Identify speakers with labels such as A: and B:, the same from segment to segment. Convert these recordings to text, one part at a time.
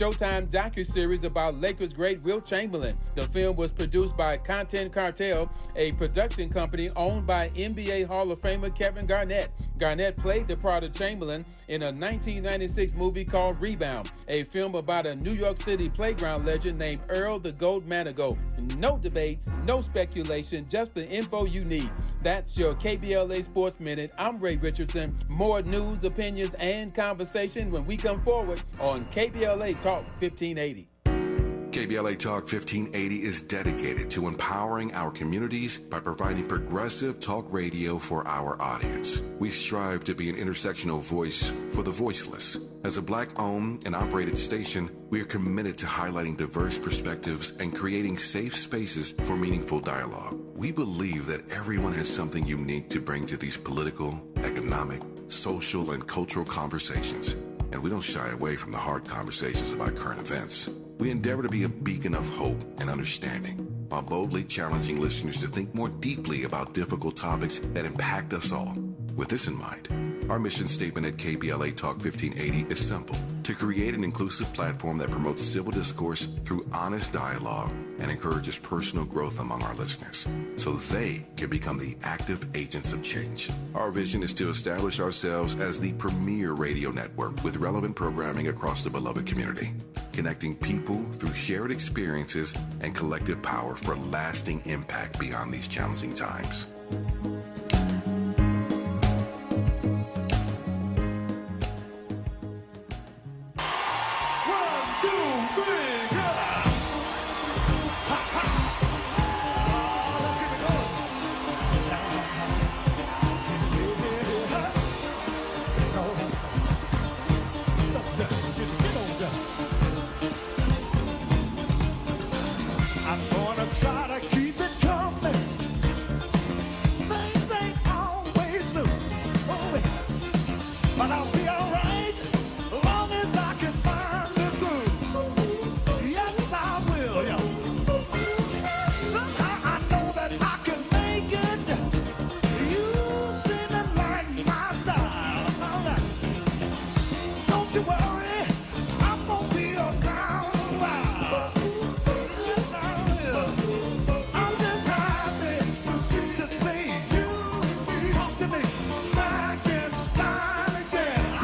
A: Showtime docuseries about Lakers great Wilt Chamberlain. The film was produced by Content Cartel, a production company owned by NBA Hall of Famer Kevin Garnett. Garnett played the part of Chamberlain in a 1996 movie called Rebound, a film about a New York City playground legend named Earl the Goat Manigault. No debates, no speculation, just the info you need. That's your KBLA Sports Minute. I'm Ray Richardson. More news, opinions, and conversation when we come forward on KBLA Talk 1580.
B: KBLA Talk 1580 is dedicated to empowering our communities by providing progressive talk radio for our audience. We strive to be an intersectional voice for the voiceless. As a Black-owned and operated station, we are committed to highlighting diverse perspectives and creating safe spaces for meaningful dialogue. We believe that everyone has something unique to bring to these political, economic, social, and cultural conversations, and we don't shy away from the hard conversations about current events. We endeavor to be a beacon of hope and understanding, while boldly challenging listeners to think more deeply about difficult topics that impact us all. With this in mind, our mission statement at KBLA Talk 1580 is simple: to create an inclusive platform that promotes civil discourse through honest dialogue and encourages personal growth among our listeners, so they can become the active agents of change. Our vision is to establish ourselves as the premier radio network with relevant programming across the beloved community, connecting people through shared experiences and collective power for lasting impact beyond these challenging times.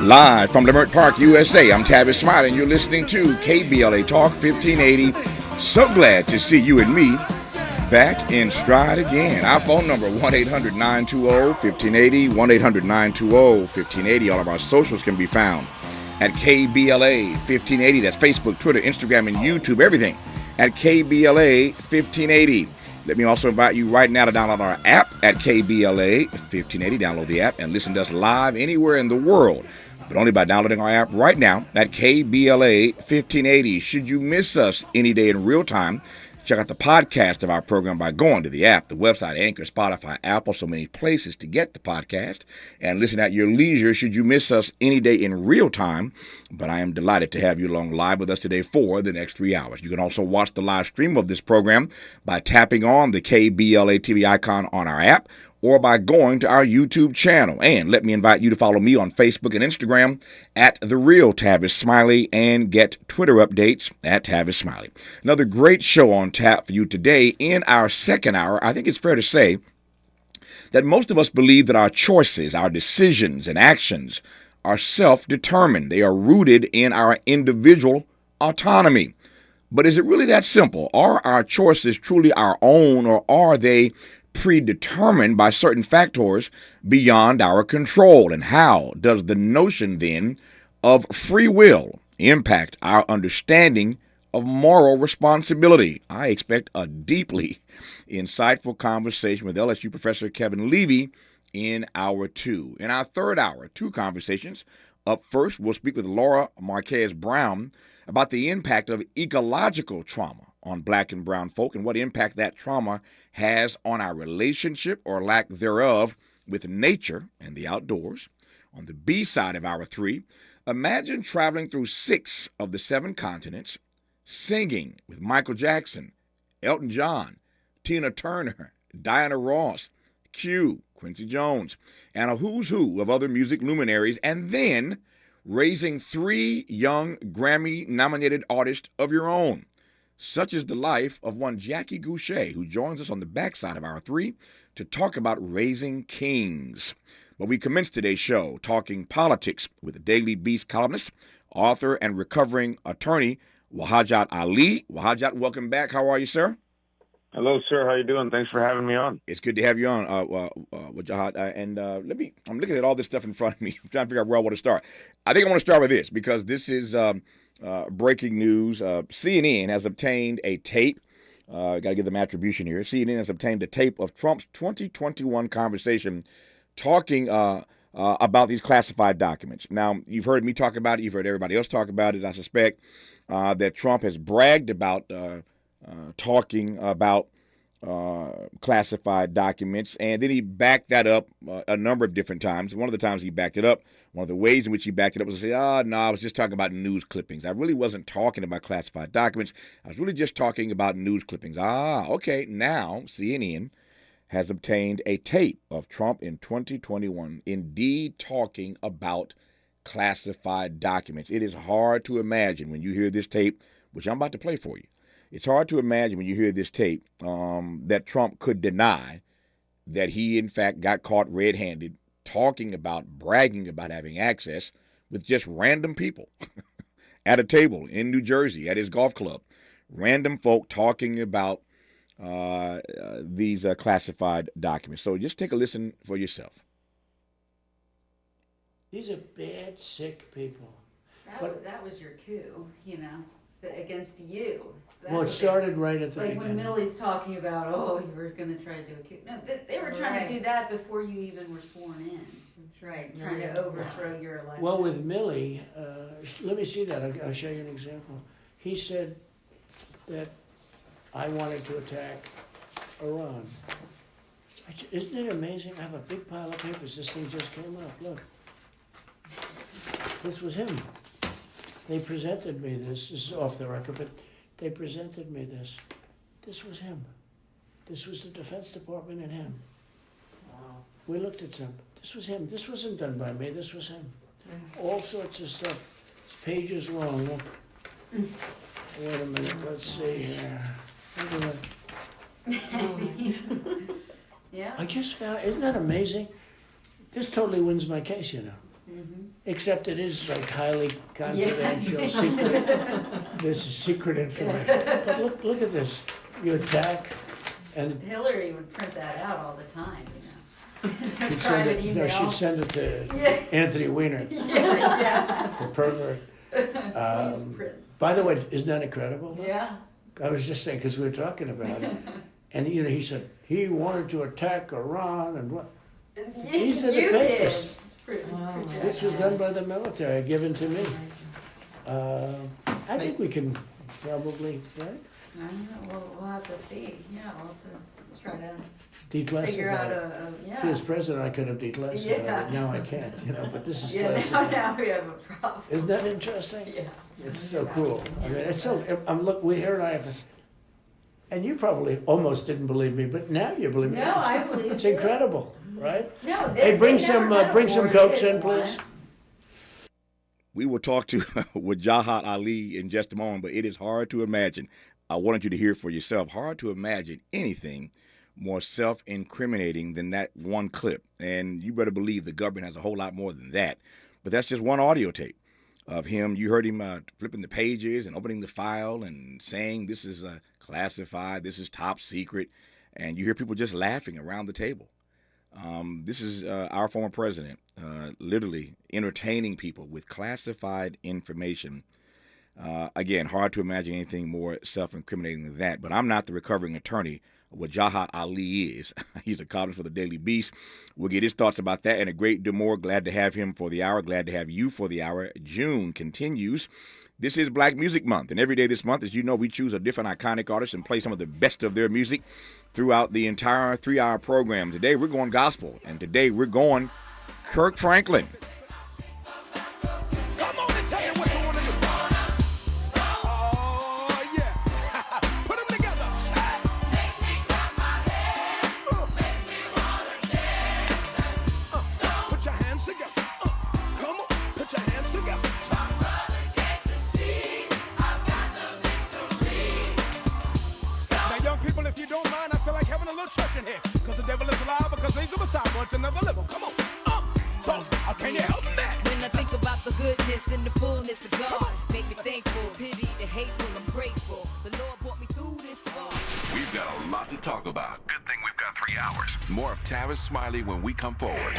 C: Live from Leimert Park, USA, I'm Tavis Smiley, and you're listening to KBLA Talk 1580. So glad to see you and me back in stride again. Our phone number, 1-800-920-1580, 1-800-920-1580. All of our socials can be found at KBLA 1580. That's Facebook, Twitter, Instagram, and YouTube, everything at KBLA 1580. Let me also invite you right now to download our app at KBLA 1580. Download the app and listen to us live anywhere in the world, but only by downloading our app right now at KBLA 1580. Should you miss us any day in real time, check out the podcast of our program by going to the app, the website, Anchor, Spotify, Apple, so many places to get the podcast, and listen at your leisure should you miss us any day in real time. But I am delighted to have you along live with us today for the next 3 hours. You can also watch the live stream of this program by tapping on the KBLA TV icon on our app, or by going to our YouTube channel. And let me invite you to follow me on Facebook and Instagram at The Real Tavis Smiley, and get Twitter updates at Tavis Smiley. Another great show on tap for you today. In our second hour, I think it's fair to say that most of us believe that our choices, our decisions, and actions are self-determined. They are rooted in our individual autonomy. But is it really that simple? Are our choices truly our own, or are they predetermined by certain factors beyond our control? And how does the notion then of free will impact our understanding of moral responsibility? I expect a deeply insightful conversation with LSU professor Kevin Levy in hour two. In our third hour, two conversations. Up first, we'll speak with Laura Marquez Brown about the impact of ecological trauma on Black and brown folk, and what impact that trauma has on our relationship, or lack thereof, with nature and the outdoors. On the B side of hour three, imagine traveling through 6 of the 7 continents, singing with Michael Jackson, Elton John, Tina Turner, Diana Ross, Q, Quincy Jones, and a who's who of other music luminaries, and then raising 3 young Grammy-nominated artists of your own. Such is the life of one Jackie Goucher, who joins us on the backside of Hour 3 to talk about raising kings. But we commence today's show talking politics with the Daily Beast columnist, author, and recovering attorney, Wajahat Ali. Wajahat, welcome back. How are you, sir?
D: Hello, sir. How you doing? Thanks for having me on.
C: It's good to have you on, Wajahat. I'm looking at all this stuff in front of me. I'm trying to figure out where I want to start. I think I want to start with this because this is breaking news. CNN has obtained a tape. Got to give them attribution here. CNN has obtained a tape of Trump's 2021 conversation talking about these classified documents. Now, you've heard me talk about it. You've heard everybody else talk about it. I suspect that Trump has bragged about talking about classified documents, and then he backed that up a number of different times. One of the times he backed it up, one of the ways in which he backed it up was to say, no, I was just talking about news clippings. I really wasn't talking about classified documents. I was really just talking about news clippings. Okay, now CNN has obtained a tape of Trump in 2021 indeed talking about classified documents. It is hard to imagine when you hear this tape, which I'm about to play for you. It's hard to imagine when you hear this tape that Trump could deny that he, in fact, got caught red-handed talking about, bragging about having access with just random people at a table in New Jersey at his golf club. Random folk talking about these classified documents. So just take a listen for yourself.
E: These are bad, sick people.
F: That was your coup, against you.
E: Well, it started right at the
F: like
E: beginning.
F: when Millie's talking about, you were going to try to do a coup. No, they were trying to do that before you even were sworn in.
G: That's right.
F: Trying to overthrow your election.
E: Well, with Millie, let me see that. I'll show you an example. He said that I wanted to attack Iran. Isn't it amazing? I have a big pile of papers. This thing just came up. Look. This was him. They presented me this. This is off the record, but they presented me this. This was him. This was the Defense Department and him. Wow. We looked at some. This was him. This wasn't done by me. This was him. All sorts of stuff. It's pages long. Look. Wait a minute. Let's see here. Look at that.
F: Yeah.
E: I just found, isn't that amazing? This totally wins my case, Mm-hmm. Except it is like highly confidential, secret. This is secret information. But look at this. You attack, and
F: Hillary would print that out all the time,
E: she'd send it. No, she'd send it to Anthony Weiner, the pervert.
F: Please print.
E: By the way, isn't that incredible?
F: Yeah.
E: I was just saying because we were talking about it, and he said he wanted to attack Iran and what. These are the papers. This was done by the military, given to me. I think we can probably, right?
F: I don't know. We'll have to see. Yeah, we'll have to try to
E: Declassify.
F: figure out
E: See, as president, I could have declassified it. Now I can't, but this is classified.
F: now we have a problem.
E: Isn't that interesting?
F: Yeah.
E: It's so cool. I mean, it's so. We here and I have. And you probably almost didn't believe me, but now you believe me.
F: No, I believe
E: It's
F: you.
E: incredible, right?
F: No,
E: Hey, bring some Cokes in, please.
C: We will talk to Wajahat Ali in just a moment, but it is hard to imagine. I wanted you to hear it for yourself. Hard to imagine anything more self-incriminating than that one clip. And you better believe the government has a whole lot more than that. But that's just one audio tape of him. You heard him flipping the pages and opening the file and saying this is classified, this is top secret. And you hear people just laughing around the table. This is our former president literally entertaining people with classified information. Again, hard to imagine anything more self-incriminating than that. But I'm not the recovering attorney. Wajahat Ali is. He's a columnist for the Daily Beast. We'll get his thoughts about that and a great deal more. Glad to have him for the hour. Glad to have you for the hour. June continues. This is Black Music Month, and every day this month, as you know, we choose a different iconic artist and play some of the best of their music throughout the entire 3-hour program. Today, we're going gospel, and today we're going Kirk Franklin.
H: Put your hands together.
G: a little church in here. Cause the devil is alive, because he's a messiah, going to another level. Come on, so, can you help that?
H: When I think about the goodness and the fullness of God, make me thankful, pity the hateful, I'm grateful. The Lord brought me through this far.
B: We've got a lot to talk about. Good thing we've got 3 hours. More of Tavis Smiley when we come forward.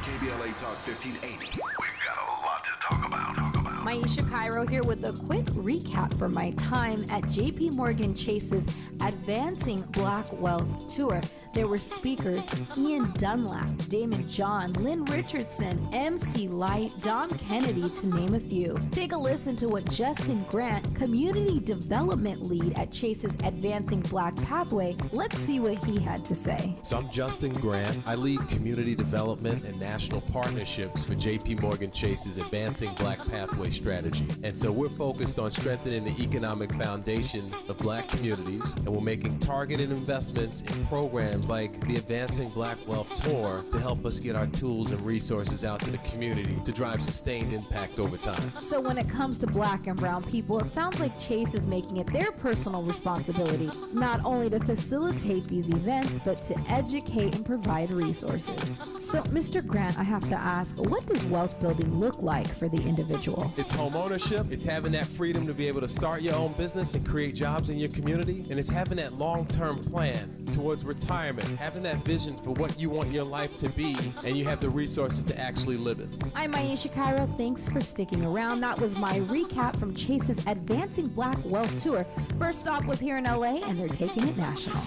B: KBLA Talk 1580. We've got a lot to talk about.
I: Maisha Cairo here with a quick recap from my time at JP Morgan Chase's Advancing Black Wealth Tour. There were speakers Ian Dunlap, Damon John, Lynn Richardson, MC Light, Don Kennedy, to name a few. Take a listen to what Justin Grant, Community Development Lead at Chase's Advancing Black Pathway, let's see what he had to say.
J: So I'm Justin Grant. I lead community development and national partnerships for JP Morgan Chase's Advancing Black Pathway strategy. And so we're focused on strengthening the economic foundation of black communities, and we're making targeted investments in programs like the Advancing Black Wealth Tour to help us get our tools and resources out to the community to drive sustained impact over time.
I: So when it comes to black and brown people, it sounds like Chase is making it their personal responsibility not only to facilitate these events, but to educate and provide resources. So Mr. Grant, I have to ask, what does wealth building look like for the individual?
J: It's home ownership, it's having that freedom to be able to start your own business and create jobs in your community, and it's having that long-term plan towards retirement, having that vision for what you want your life to be, and you have the resources to actually live it.
I: I'm Maisha Cairo. Thanks for sticking around. That was my recap from Chase's Advancing Black Wealth Tour. First stop was here in LA, and they're taking it national.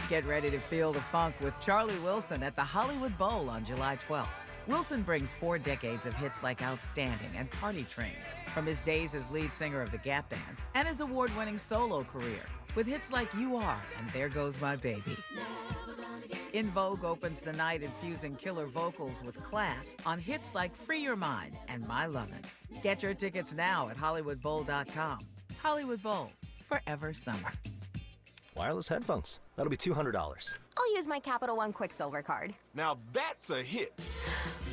K: Get ready to feel the funk with Charlie Wilson at the Hollywood Bowl on July 12th. Wilson brings 4 decades of hits like Outstanding and Party Train, from his days as lead singer of the Gap Band and his award-winning solo career, with hits like You Are and There Goes My Baby. In Vogue opens the night infusing killer vocals with class on hits like Free Your Mind and My Lovin'. Get your tickets now at HollywoodBowl.com. Hollywood Bowl, forever summer.
L: Wireless headphones. That'll be $200.
M: I'll use my Capital One Quicksilver card.
G: Now that's a hit.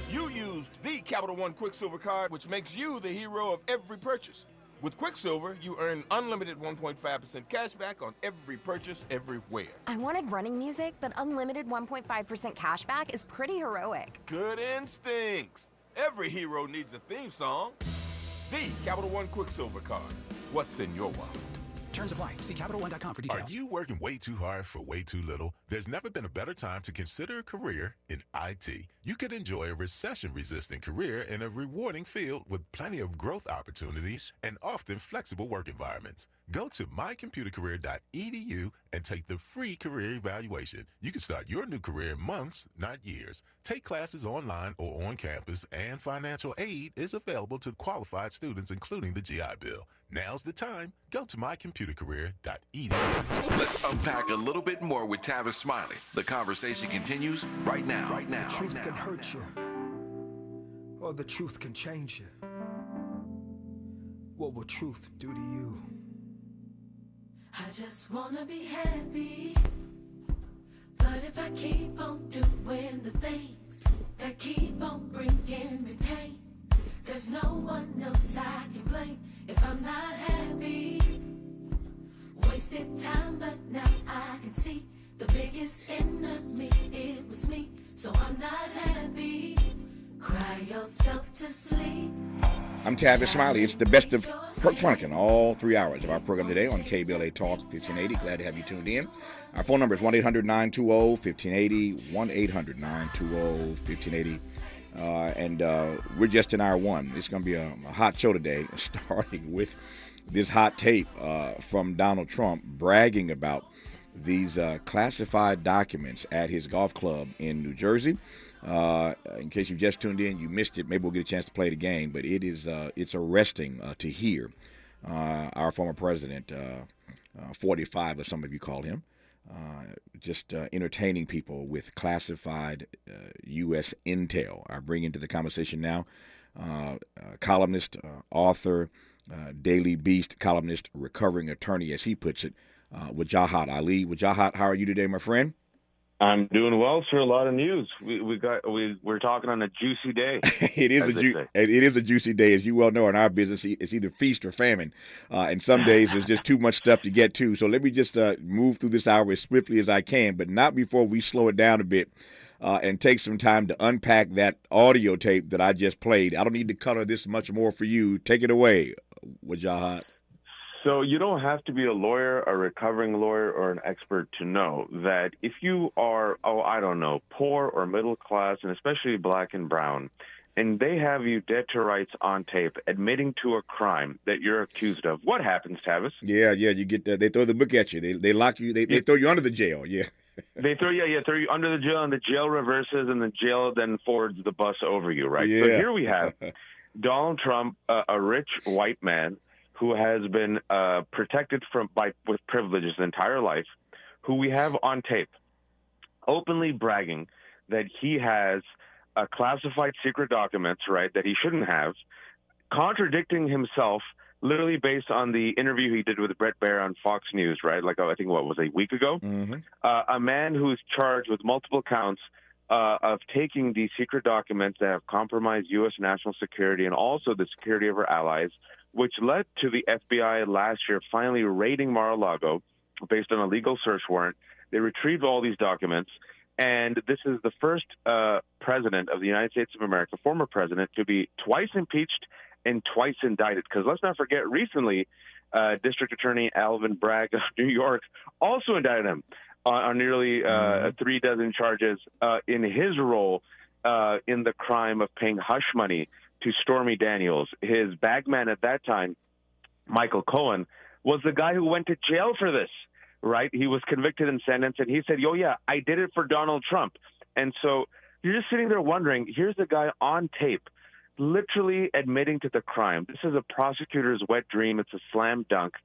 G: You used the Capital One Quicksilver card, which makes you the hero of every purchase. With Quicksilver, you earn unlimited 1.5% cash back on every purchase everywhere.
M: I wanted running music, but unlimited 1.5% cash back is pretty heroic.
G: Good instincts. Every hero needs a theme song. The Capital One Quicksilver card. What's in your wallet?
N: Terms apply. See CapitalOne.com for details.
O: Are you working way too hard for way too little? There's never been a better time to consider a career in IT. You could enjoy a recession-resistant career in a rewarding field with plenty of growth opportunities and often flexible work environments. Go to mycomputercareer.edu and take the free career evaluation. You can start your new career in months, not years. Take classes online or on campus, and financial aid is available to qualified students, including the GI Bill. Now's the time. Go to mycomputercareer.edu.
B: Let's unpack a little bit more with Tavis Smiley. The conversation continues right now.
P: The truth can hurt you, or the truth can change you. What will truth do to you?
Q: I just wanna be happy, but if I keep on doing the things that keep on bringing me pain, there's no one else I can blame if I'm not happy. Wasted time, but now I can see the biggest enemy, it was me, so I'm not happy. Cry yourself to sleep.
C: I'm Tavis Smiley. It's the best of Kirk Franklin, all 3 hours of our program today on KBLA Talk 1580. Glad to have you tuned in. Our phone number is 1-800-920-1580, 1-800-920-1580. And we're just in hour one. It's going to be a hot show today, starting with this hot tape from Donald Trump bragging about these classified documents at his golf club in New Jersey. In case you just tuned in, you missed it. Maybe we'll get a chance to play it again. But it is it's arresting to hear our former president, 45, as some of you call him, just entertaining people with classified U.S. intel. I bring into the conversation now columnist, author, Daily Beast columnist, recovering attorney, as he puts it, Wajahat Ali. Wajahat, how are you today, my friend?
D: I'm doing well, sir. A lot of news. We're talking on a juicy day.
C: It is a juicy day, as you well know. In our business, it's either feast or famine, and some days there's just too much stuff to get to. So let me just move through this hour as swiftly as I can, but not before we slow it down a bit and take some time to unpack that audio tape that I just played. I don't need to color this much more for you. Take it away, Wajahat.
D: So you don't have to be a lawyer, a recovering lawyer, or an expert to know that if you are, poor or middle class, and especially black and brown, and they have you dead to rights on tape admitting to a crime that you're accused of, what happens, Tavis?
C: Yeah, you get they throw the book at you. They lock you. They throw you under the jail. Yeah.
D: They throw you under the jail, and the jail reverses, and the jail then forwards the bus over you, right?
C: Yeah.
D: So here we have Donald Trump, a rich white man who has been protected with privilege his entire life, who we have on tape, openly bragging that he has classified secret documents, right, that he shouldn't have, contradicting himself literally based on the interview he did with Brett Baier on Fox News, right, like I think what was a week ago?
C: Mm-hmm.
D: A man who's charged with multiple counts of taking these secret documents that have compromised U.S. national security and also the security of our allies, which led to the FBI last year finally raiding Mar-a-Lago based on a legal search warrant. They retrieved all these documents, and this is the first president of the United States of America, former president, to be twice impeached and twice indicted. Because let's not forget, recently, District Attorney Alvin Bragg of New York also indicted him on nearly 36 charges in his role in the crime of paying hush money to Stormy Daniels. His bagman at that time, Michael Cohen, was the guy who went to jail for this, right? He was convicted and sentenced, and he said, yeah, I did it for Donald Trump. And so you're just sitting there wondering, here's the guy on tape literally admitting to the crime. This is a prosecutor's wet dream. It's a slam dunk.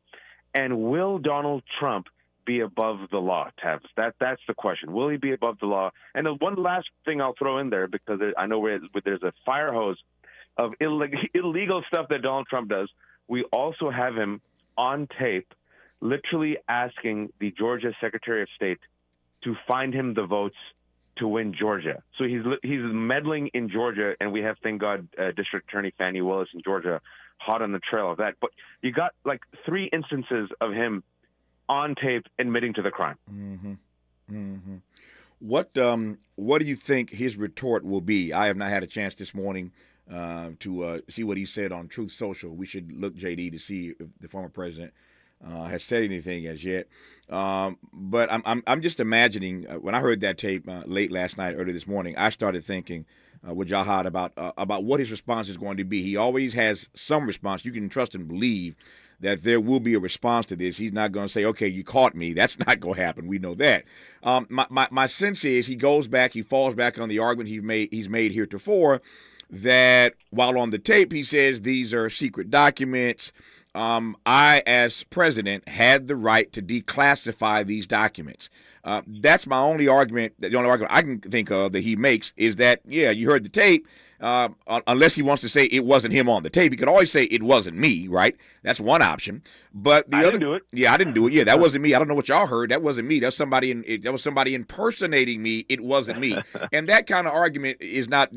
D: And will Donald Trump be above the law, Tavis? That's the question. Will he be above the law? And one last thing I'll throw in there, because I know there's a fire hose of illegal stuff that Donald Trump does. We also have him on tape literally asking the Georgia Secretary of State to find him the votes to win Georgia. So he's meddling in Georgia, and we have, thank God, District Attorney Fannie Willis in Georgia hot on the trail of that. But you got like 3 instances of him on tape admitting to the crime.
C: Mm-hmm. Mm-hmm. What do you think his retort will be? I have not had a chance this morning to see what he said on Truth Social. We should look, JD, to see if the former president has said anything as yet. But I'm just imagining when I heard that tape late last night, early this morning, I started thinking with Jahad about what his response is going to be. He always has some response. You can trust and believe that there will be a response to this. He's not going to say, okay, you caught me. That's not going to happen. We know that. My sense is he goes back, he falls back on the argument he's made heretofore, that while on the tape he says these are secret documents, I, as president, had the right to declassify these documents. That's my only argument. The only argument I can think of that he makes is that, yeah, you heard the tape. Unless he wants to say it wasn't him on the tape, he could always say it wasn't me, right? That's one option. But
D: I didn't do it.
C: Yeah, I didn't do it. Yeah, that wasn't me. I don't know what y'all heard. That wasn't me. That was somebody impersonating me. It wasn't me. And that kind of argument is not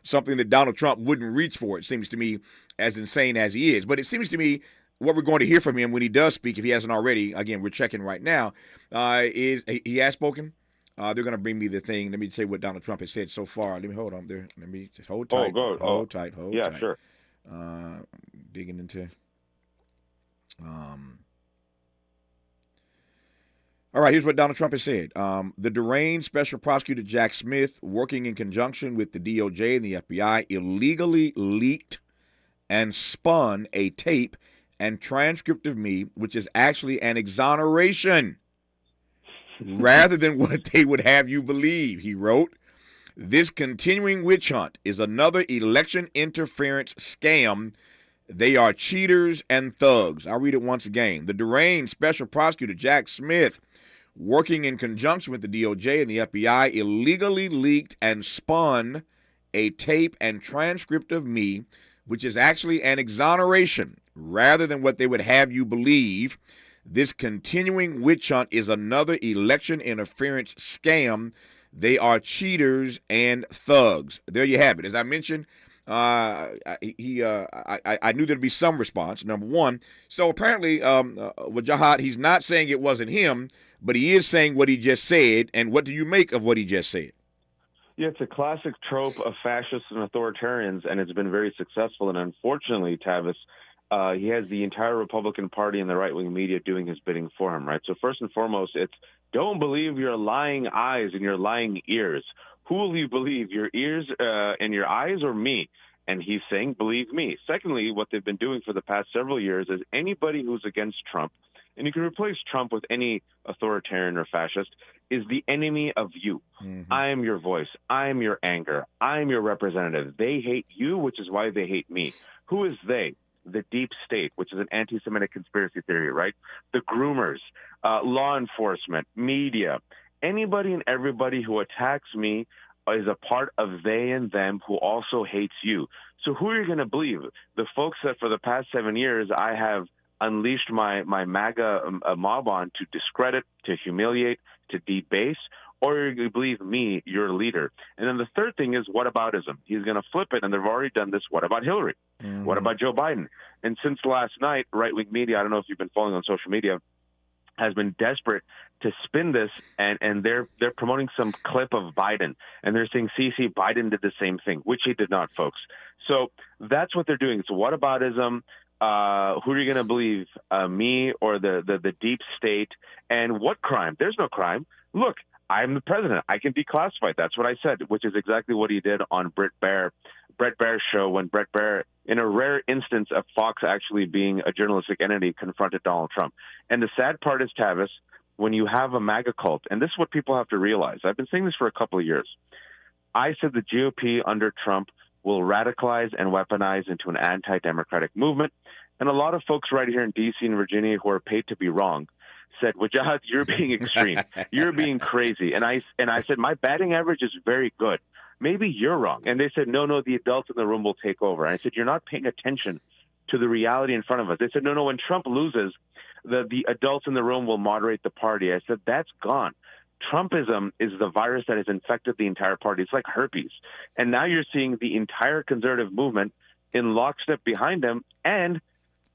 C: something that Donald Trump wouldn't reach for. It seems to me, as insane as he is. But it seems to me what we're going to hear from him when he does speak, if he hasn't already, again, we're checking right now, is he has spoken. They're going to bring me the thing. Let me tell you what Donald Trump has said so far. Let me hold on there. Let me just hold tight. Hold tight.
D: Yeah, sure.
C: Digging into. All right, here's what Donald Trump has said. The deranged Special Prosecutor Jack Smith, working in conjunction with the DOJ and the FBI, illegally leaked and spun a tape and transcript of me, which is actually an exoneration rather than what they would have you believe, he wrote. This continuing witch hunt is another election interference scam. They are cheaters and thugs. I'll read it once again. The deranged Special Prosecutor Jack Smith, working in conjunction with the DOJ and the FBI, illegally leaked and spun a tape and transcript of me, which is actually an exoneration rather than what they would have you believe. This continuing witch hunt is another election interference scam. They are cheaters and thugs. There you have it. As I mentioned, I knew there'd be some response, number one. So apparently, Wajahat, he's not saying it wasn't him, but he is saying what he just said. And what do you make of what he just said?
D: Yeah, it's a classic trope of fascists and authoritarians, and it's been very successful. And unfortunately, Tavis, he has the entire Republican Party and the right-wing media doing his bidding for him, right? So first and foremost, it's don't believe your lying eyes and your lying ears. Who will you believe, your ears and your eyes or me? And he's saying, believe me. Secondly, what they've been doing for the past several years is anybody who's against Trump, and you can replace Trump with any authoritarian or fascist, is the enemy of you. I am your voice. I am your anger. I am your representative. They hate you, which is why they hate me. Who is they? The deep state, which is an anti-Semitic conspiracy theory, right? The groomers, law enforcement, media. Anybody and everybody who attacks me is a part of they and them who also hates you. So who are you going to believe? The folks that for the past 7 years I have unleashed my MAGA mob on to discredit, to humiliate, to debase, or are you going to believe me, your leader? And then the third thing is whataboutism. He's going to flip it, and they've already done this. What about Hillary? What about Joe Biden? And since last night, right-wing media, I don't know if you've been following on social media, has been desperate to spin this, and they're promoting some clip of Biden, and they're saying, see, Biden did the same thing, which he did not, folks. So that's what they're doing. It's whataboutism. Who are you going to believe, me or the deep state? And what crime? There's no crime. Look, I'm the president. I can declassify. That's what I said, which is exactly what he did on Brett Baer's show, when Brett Baer, in a rare instance of Fox actually being a journalistic entity, confronted Donald Trump. And the sad part is, Tavis, when you have a MAGA cult, and this is what people have to realize. I've been saying this for a couple of years. I said the GOP under Trump will radicalize and weaponize into an anti-democratic movement. And a lot of folks right here in D.C. and Virginia who are paid to be wrong said, Wajahat, you're being extreme. You're being crazy. And I said, my batting average is very good. Maybe you're wrong. And they said, no, the adults in the room will take over. And I said, you're not paying attention to the reality in front of us. They said, no, when Trump loses, the adults in the room will moderate the party. I said, that's gone. Trumpism is the virus that has infected the entire party. It's like herpes. And now you're seeing the entire conservative movement in lockstep behind him, and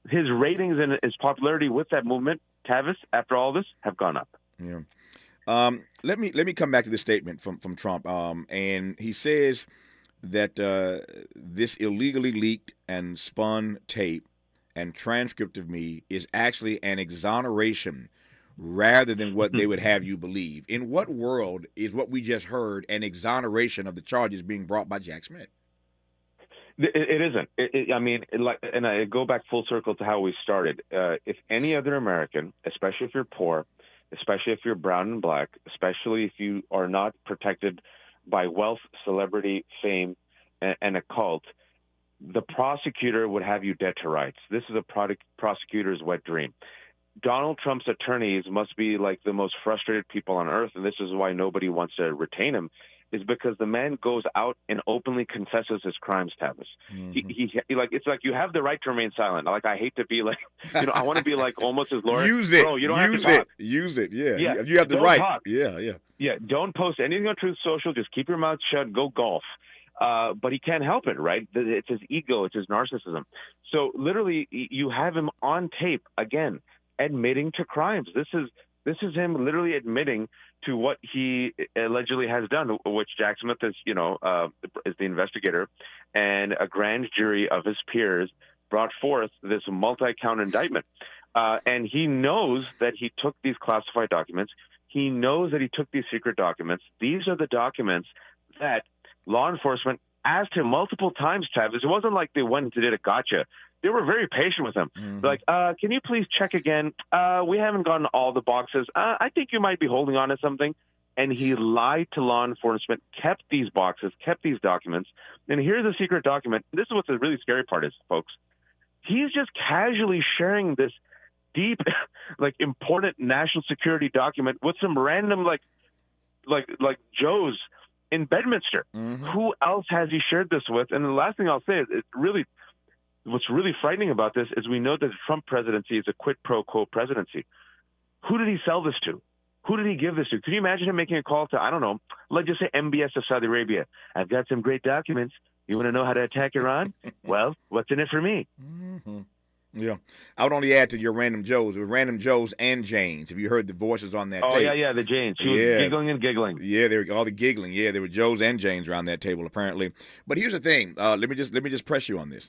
D: his ratings and his popularity with that movement, Tavis, after all this, have gone up.
C: Yeah. Let me come back to this statement from Trump. And he says that this illegally leaked and spun tape and transcript of me is actually an exoneration rather than what they would have you believe. In what world is what we just heard an exoneration of the charges being brought by Jack Smith?
D: It isn't. I mean, and I go back full circle to how we started. If any other American, especially if you're poor, especially if you're brown and black, especially if you are not protected by wealth, celebrity, fame, and a cult, the prosecutor would have you dead to rights. This is a prosecutor's wet dream. Donald Trump's attorneys must be like the most frustrated people on earth, and this is why nobody wants to retain him, is because the man goes out and openly confesses his crimes, Tavis. He like, it's like you have the right to remain silent. Like, I hate to be like, I want to be like almost his lawyer.
C: Use it.
D: Bro, you don't
C: Use
D: have to talk.
C: Use it. Yeah.
D: Yeah.
C: You have the
D: Don't
C: right.
D: talk.
C: Yeah.
D: Yeah. Don't post anything on Truth Social. Just keep your mouth shut. Go golf. But he can't help it, right? It's his ego. It's his narcissism. So literally, you have him on tape again, admitting to crimes. This is him literally admitting to what he allegedly has done, which Jack Smith is, is the investigator, and a grand jury of his peers brought forth this multi-count indictment. And he knows that he took these classified documents. He knows that he took these secret documents. These are the documents that law enforcement asked him multiple times, Tavis. It wasn't like they went and did a gotcha. They were very patient with him. Like, can you please check again? We haven't gotten all the boxes. I think you might be holding on to something. And he lied to law enforcement, kept these boxes, kept these documents. And here's a secret document. This is what the really scary part is, folks. He's just casually sharing this deep, important national security document with some random, like Joes in Bedminster. Who else has he shared this with? And the last thing I'll say is, it's really, what's really frightening about this is we know that the Trump presidency is a quid pro quo presidency. Who did he sell this to? Who did he give this to? Could you imagine him making a call to, I don't know, let's just say MBS of Saudi Arabia? I've got some great documents. You want to know how to attack Iran? Well, what's in it for me?
C: Mm-hmm. Yeah. I would only add to your Random Joes. It was Random Joes and Janes. Have you heard the voices on that tape?
D: Yeah, the Janes. She was giggling and giggling.
C: Yeah, they were all the giggling. Yeah, there were Joes and Janes around that table, apparently. But here's the thing. Let me just press you on this.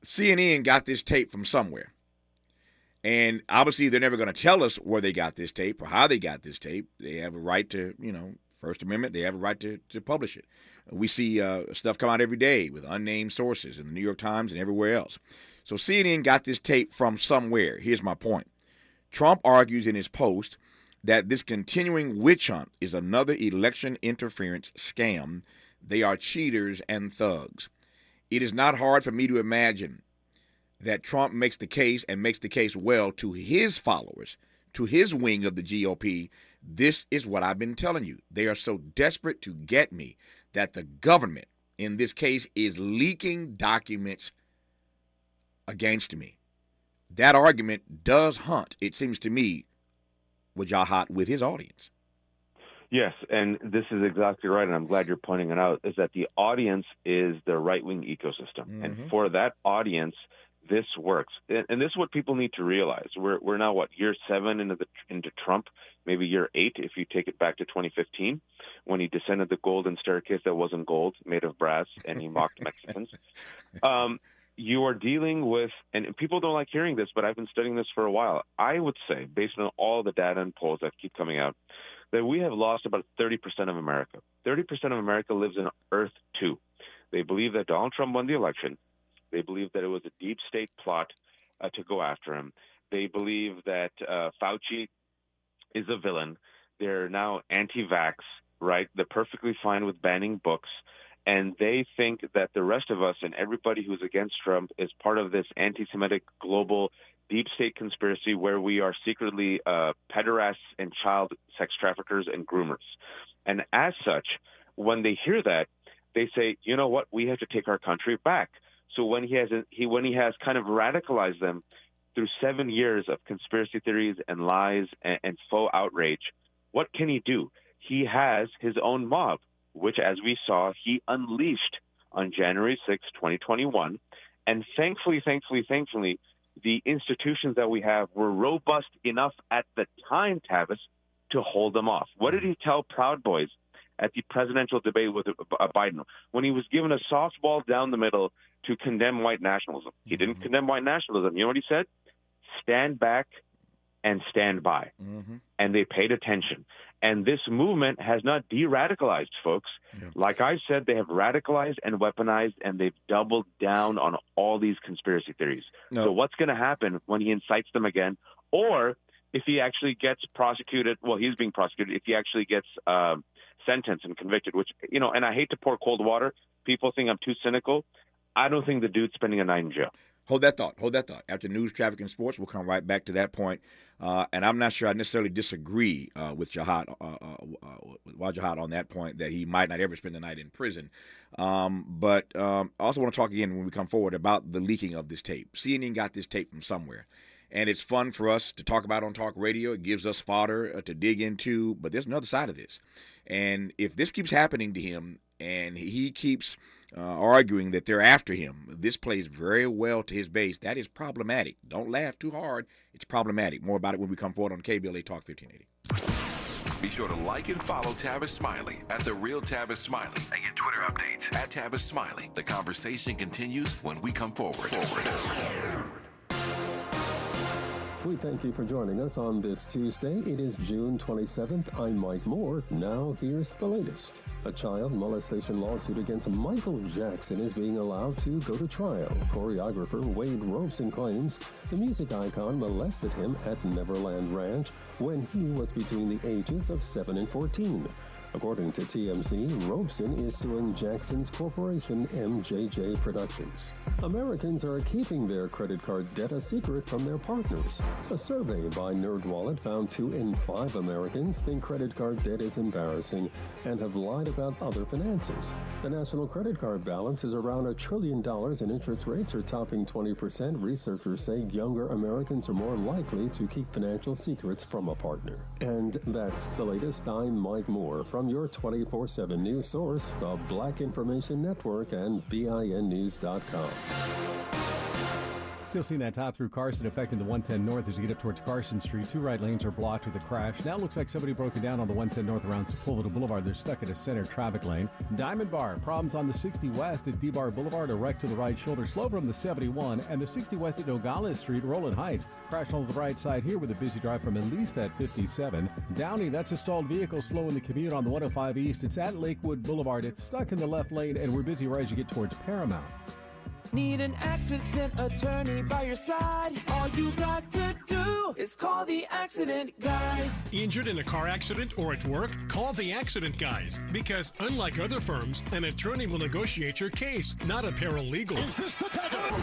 C: CNN got this tape from somewhere. And obviously they're never going to tell us where they got this tape or how they got this tape. They have a right to, First Amendment, they have a right to publish it. We see stuff come out every day with unnamed sources in the New York Times and everywhere else. So CNN got this tape from somewhere. Here's my point. Trump argues in his post that this continuing witch hunt is another election interference scam. They are cheaters and thugs. It is not hard for me to imagine that Trump makes the case and makes the case well to his followers, to his wing of the GOP. This is what I've been telling you. They are so desperate to get me that the government, in this case, is leaking documents against me. That argument does hunt, it seems to me, Wajahat with his audience.
D: Yes, and this is exactly right, and I'm glad you're pointing it out, is that the audience is the right-wing ecosystem. Mm-hmm. And for that audience, this works. And this is what people need to realize. We're now, year 7 into Trump, maybe year 8 if you take it back to 2015, when he descended the golden staircase that wasn't gold, made of brass, and he mocked Mexicans. You are dealing with, and people don't like hearing this, but I've been studying this for a while. I would say, based on all the data and polls that keep coming out, that we have lost about 30% of America. 30% of America lives in Earth 2. They believe that Donald Trump won the election. They believe that it was a deep state plot to go after him. They believe that Fauci is a villain. They're now anti-vax, right? They're perfectly fine with banning books. And they think that the rest of us and everybody who's against Trump is part of this anti-Semitic global deep state conspiracy where we are secretly pederasts and child sex traffickers and groomers. And as such, when they hear that, they say, you know what, we have to take our country back. So when he has kind of radicalized them through 7 years of conspiracy theories and lies and faux outrage, what can he do? He has his own mob, which, as we saw, he unleashed on January 6, 2021. And thankfully, the institutions that we have were robust enough at the time, Tavis, to hold them off. What did he tell Proud Boys at the presidential debate with Biden when he was given a softball down the middle to condemn white nationalism? He didn't condemn white nationalism. You know what he said? Stand back and stand by. Mm-hmm. And they paid attention. And this movement has not de-radicalized, folks. Yeah. Like I said, they have radicalized and weaponized, and they've doubled down on all these conspiracy theories. No. So what's going to happen when he incites them again? Or if he actually gets prosecuted, well, he's being prosecuted, if he actually gets sentenced and convicted, which, and I hate to pour cold water. People think I'm too cynical. I don't think the dude's spending a night in jail.
C: Hold that thought. After news, traffic, and sports, we'll come right back to that point. And I'm not sure I necessarily disagree with Wajahat on that point, that he might not ever spend the night in prison. But I also want to talk again when we come forward about the leaking of this tape. CNN got this tape from somewhere. And it's fun for us to talk about on talk radio. It gives us fodder to dig into. But there's another side of this. And if this keeps happening to him and he keeps arguing that they're after him, this plays very well to his base. That is problematic. Don't laugh too hard. It's problematic. More about it when we come forward on KBLA Talk 1580.
B: Be sure to like and follow Tavis Smiley at The Real Tavis Smiley and get Twitter updates at Tavis Smiley. The conversation continues when we come forward.
R: We thank you for joining us on this Tuesday. It is June 27th. I'm Mike Moore. Now here's the latest. A child molestation lawsuit against Michael Jackson is being allowed to go to trial. Choreographer Wade Robeson claims the music icon molested him at Neverland Ranch when he was between the ages of 7 and 14. According to TMZ, Robeson is suing Jackson's corporation, MJJ Productions. Americans are keeping their credit card debt a secret from their partners. A survey by NerdWallet found 2 in 5 Americans think credit card debt is embarrassing and have lied about other finances. The national credit card balance is around $1 trillion and interest rates are topping 20%. Researchers say younger Americans are more likely to keep financial secrets from a partner. And that's the latest. I'm Mike Moore from your 24/7 news source, the Black Information Network and BINnews.com.
S: Still seeing that top through Carson affecting the 110 North as you get up towards Carson Street. 2 right lanes are blocked with a crash. Now it looks like somebody broken down on the 110 North around Sepulveda Boulevard. They're stuck at a center traffic lane. Diamond Bar, problems on the 60 West at D-Bar Boulevard. A wreck to the right shoulder, slow from the 71. And the 60 West at Nogales Street, Roland Heights. Crash on the right side here with a busy drive from at least that 57. Downey, that's a stalled vehicle slowing the commute on the 105 East. It's at Lakewood Boulevard. It's stuck in the left lane, and we're busy right as you get towards Paramount.
T: Need an accident attorney by your side? All you got to do is call the accident guys.
U: Injured in a car accident or at work? Call the accident guys. Because unlike other firms, an attorney will negotiate your case, not a paralegal.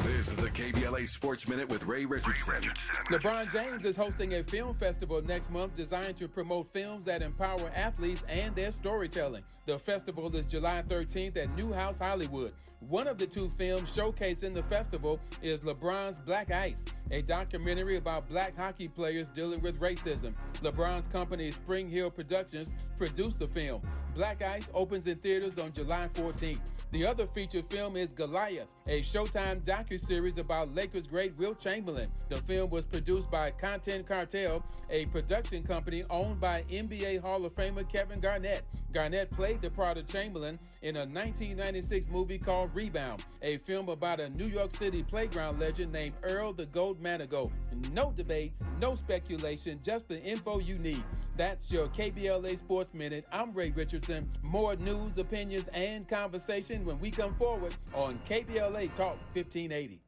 B: This is the KBLA Sports Minute with Ray Richardson.
A: LeBron James is hosting a film festival next month designed to promote films that empower athletes and their storytelling. The festival is July 13th at New House Hollywood. One of the 2 films showcased in the festival is LeBron's Black Ice, a documentary about black hockey players dealing with racism. LeBron's company, Spring Hill Productions, produced the film. Black Ice opens in theaters on July 14th. The other feature film is Goliath, a Showtime docuseries about Lakers great Wilt Chamberlain. The film was produced by Content Cartel, a production company owned by NBA Hall of Famer Kevin Garnett. Garnett played the part of Chamberlain in a 1996 movie called Rebound, a film about a New York City playground legend named Earl the Goat Manigault. No debates, no speculation, just the info you need. That's your KBLA Sports Minute. I'm Ray Richardson. More news, opinions, and conversation when we come forward on KBLA Talk 1580.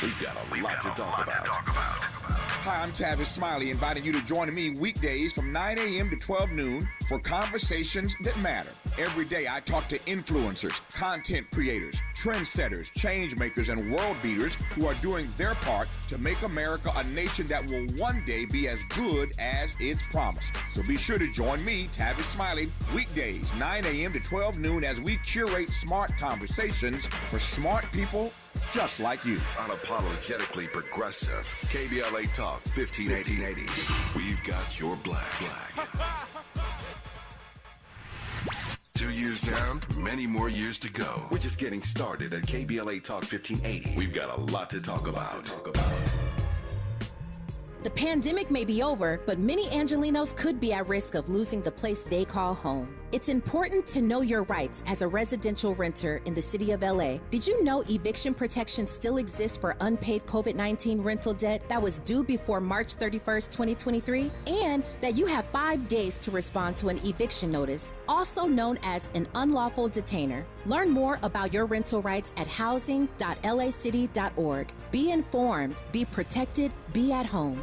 B: We've got a lot to talk about.
C: Hi, I'm Tavis Smiley, inviting you to join me weekdays from 9 a.m. to 12 noon for conversations that matter. Every day, I talk to influencers, content creators, trendsetters, change makers, and world beaters who are doing their part to make America a nation that will one day be as good as it's promised. So be sure to join me, Tavis Smiley, weekdays, 9 a.m. to 12 noon as we curate smart conversations for smart people just like you.
B: Unapologetically progressive. KBLA Talk 1580. We've got your black. 2 years down, many more years to go. We're just getting started at KBLA Talk 1580. We've got a lot to talk about.
V: The pandemic may be over, but many Angelenos could be at risk of losing the place they call home. It's important to know your rights as a residential renter in the city of LA. Did you know eviction protection still exists for unpaid COVID-19 rental debt that was due before March 31st, 2023? And that you have 5 days to respond to an eviction notice, also known as an unlawful detainer. Learn more about your rental rights at housing.lacity.org. Be informed, be protected, be at home.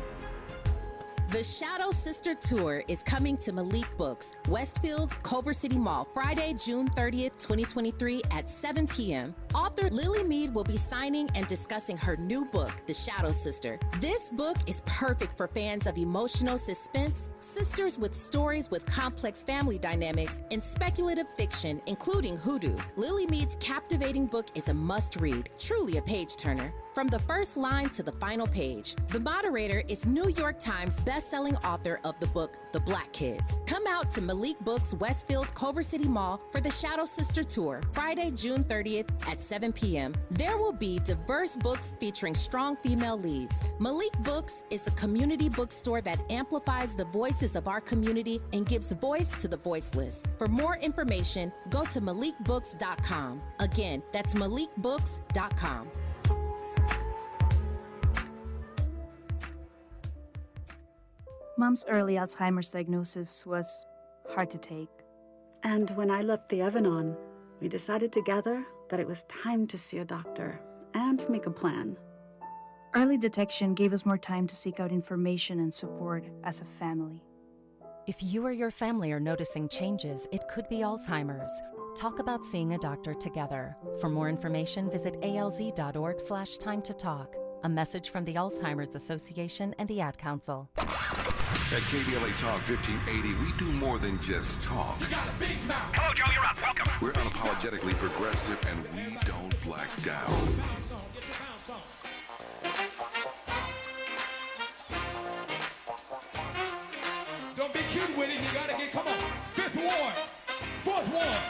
V: The Shadow Sister Tour is coming to Malik Books, Westfield, Culver City Mall, Friday, June 30th, 2023 at 7 p.m. Author Lily Mead will be signing and discussing her new book, The Shadow Sister. This book is perfect for fans of emotional suspense, sisters with stories with complex family dynamics, and speculative fiction, including hoodoo. Lily Mead's captivating book is a must-read, truly a page-turner. From the first line to the final page, the moderator is New York Times best-selling author of the book, The Black Kids. Come out to Malik Books, Westfield, Culver City Mall for the Shadow Sister Tour, Friday, June 30th at 7 p.m. There will be diverse books featuring strong female leads. Malik Books is a community bookstore that amplifies the voices of our community and gives voice to the voiceless. For more information, go to malikbooks.com. Again, that's malikbooks.com.
W: Mom's early Alzheimer's diagnosis was hard to take.
X: And when I left the Evanon, we decided together that it was time to see a doctor and make a plan.
W: Early detection gave us more time to seek out information and support as a family.
E: If you or your family are noticing changes, it could be Alzheimer's. Talk about seeing a doctor together. For more information, visit alz.org/time to talk. A message from the Alzheimer's Association and the Ad Council.
B: At KBLA Talk 1580, we do more than just talk.
N: You got a big mouth.
F: Hello, Joe, you're up. Welcome.
B: We're unapologetically progressive, and we don't black down.
N: Bounce on, get your bounce on. Don't be cute with it, you gotta get, come on. Fifth ward, fourth ward.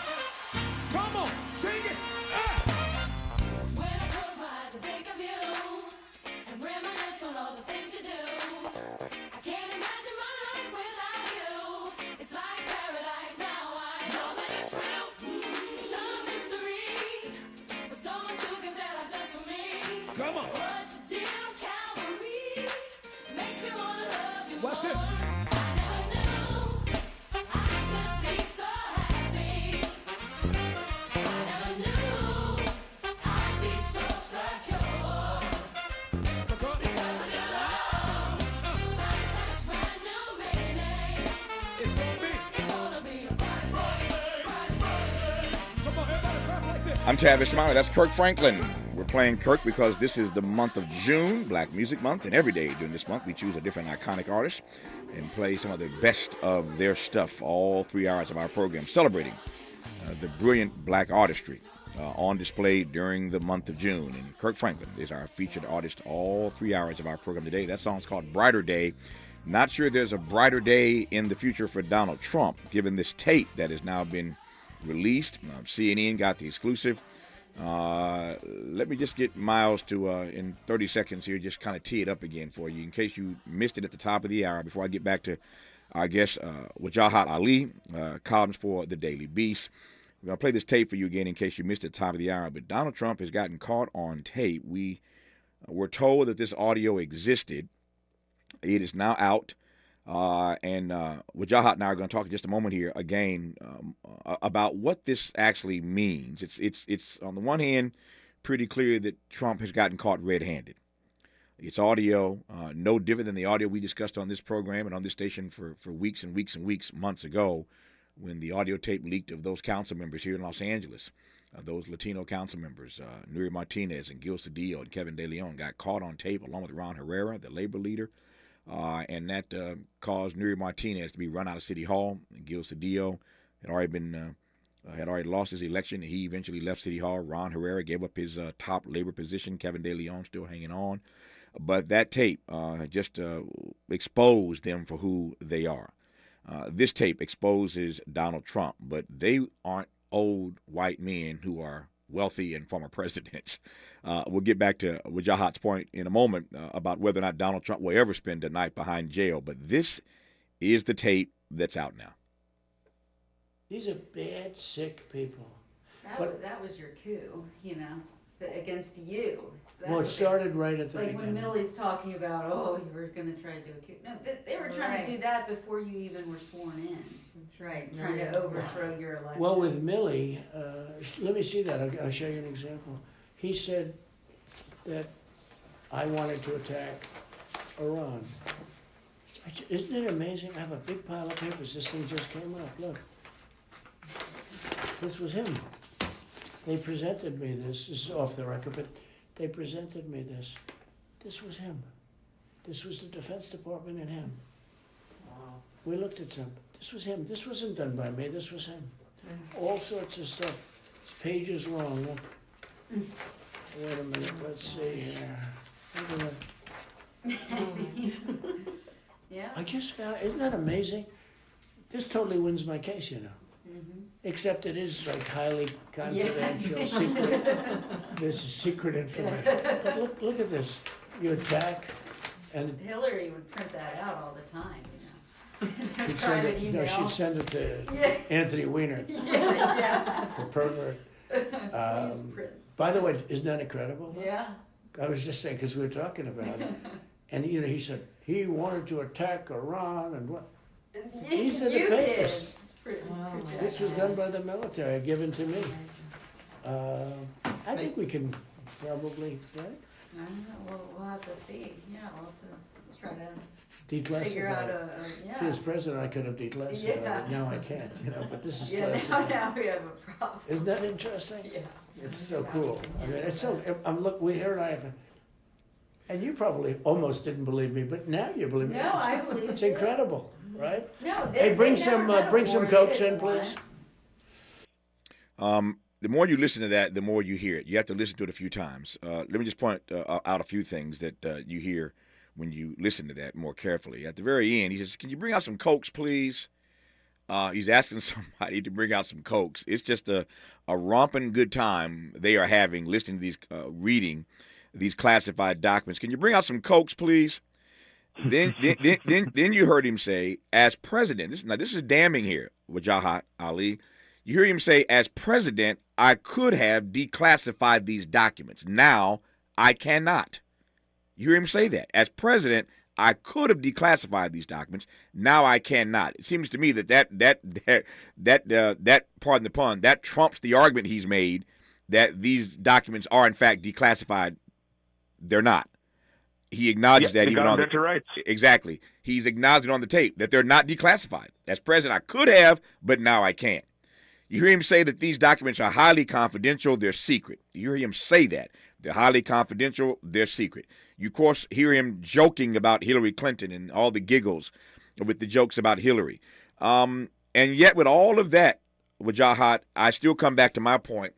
N: Come on, sing it.
Q: When I close my eyes, I think of you and reminisce on all the things you do. I can't imagine my life without you. It's like paradise now. I know that it's real. It's a mystery. For someone to give that up just for me.
N: Come on.
Q: What you did on Calvary makes me wanna love you more.
N: Watch this.
C: I'm Tavis Smiley. That's Kirk Franklin. We're playing Kirk because this is the month of June, Black Music Month, and every day during this month we choose a different iconic artist and play some of the best of their stuff, all 3 hours of our program, celebrating the brilliant black artistry on display during the month of June. And Kirk Franklin is our featured artist all 3 hours of our program today. That song's called Brighter Day. Not sure there's a brighter day in the future for Donald Trump, given this tape that has now been released. CNN got the exclusive. Let me just get Miles to, in 30 seconds here, just kind of tee it up again for you in case you missed it at the top of the hour before I get back to our guest, Wajahat Ali, columnist for the Daily Beast. We're going to play this tape for you again in case you missed it at the top of the hour. But Donald Trump has gotten caught on tape. We were told that this audio existed. It is now out. And Wajahat and I are going to talk in just a moment here again about what this actually means. It's on the one hand pretty clear that Trump has gotten caught red-handed. It's audio, no different than the audio we discussed on this program and on this station for weeks and weeks and weeks, months ago, when the audio tape leaked of those council members here in Los Angeles, those Latino council members, Nuri Martinez and Gil Cedillo and Kevin De Leon, got caught on tape along with Ron Herrera, the labor leader. And that caused Nuri Martinez to be run out of City Hall. And Gil Cedillo had already lost his election. He eventually left City Hall. Ron Herrera gave up his top labor position. Kevin De Leon still hanging on. But that tape just exposed them for who they are. This tape exposes Donald Trump, but they aren't old white men who are wealthy and former presidents. We'll get back to Wajahat's point in a moment about whether or not Donald Trump will ever spend a night behind jail. But this is the tape that's out now.
H: These are bad, sick people.
J: That was your coup, against you.
H: Well, it started right at the
J: beginning.
H: beginning.
J: When Millie's talking about, you were going to try to do a coup. No, they were trying to do that before you even were sworn in. That's right. Trying to overthrow your election.
H: Well, with Millie, let me see that. I'll show you an example. He said that I wanted to attack Iran. Isn't it amazing? I have a big pile of papers. This thing just came up. Look. This was him. They presented me this. This is off the record, but they presented me this. This was him. This was the Defense Department and him. Wow. We looked at some. This was him. This wasn't done by me. This was him. All sorts of stuff. It's pages long. Look. Wait a minute. Let's see here.
J: Yeah.
H: I just found. Isn't that amazing? This totally wins my case, Mm-hmm. Except it is like highly confidential, secret. This is secret information. But look at this. You attack, and
J: Hillary would print that out all the time.
H: She'd send it. No, she'd send it to Anthony Weiner. The pervert. By the way, isn't that incredible?
J: Yeah.
H: I was just saying because we were talking about it, and he said he wanted to attack Iran and what. These are the papers. This was done by the military, given to me. I think we can probably, right?
J: I don't know. We'll have to see. Yeah, we'll have to try to
H: Declassify.
J: figure out yeah.
H: See, as president, I could have declassified it. Now I can't, but this is classified.
J: Now we have a problem.
H: Isn't that interesting?
J: Yeah.
H: It's so cool. I mean, it's so. Look, here and I have. And you probably almost didn't believe me, but now you believe me.
J: No, I believe
H: it's incredible, right?
J: No,
H: hey, bring some Cokes in, please.
C: The more you listen to that, the more you hear it. You have to listen to it a few times. Let me just point out a few things that you hear when you listen to that more carefully. At the very end, he says, "Can you bring out some Cokes, please?" He's asking somebody to bring out some Cokes. It's just a romping good time they are having listening to these, reading these classified documents. "Can you bring out some Cokes, please?" Then you heard him say, "As president," this is damning here, Wajahat Ali. You hear him say, "As president, I could have declassified these documents. Now I cannot." You hear him say that. "As president, I could have declassified these documents. Now I cannot." It seems to me that pardon the pun, that trumps the argument he's made that these documents are in fact declassified. They're not. He acknowledges that even on the
D: rights.
C: Exactly. He's acknowledging on the tape that they're not declassified. As president, I could have, but now I can't. You hear him say that these documents are highly confidential, they're secret. You hear him say that. They're highly confidential, they're secret. You, of course, hear him joking about Hillary Clinton and all the giggles with the jokes about Hillary. And yet with all of that, Wajahat, I still come back to my point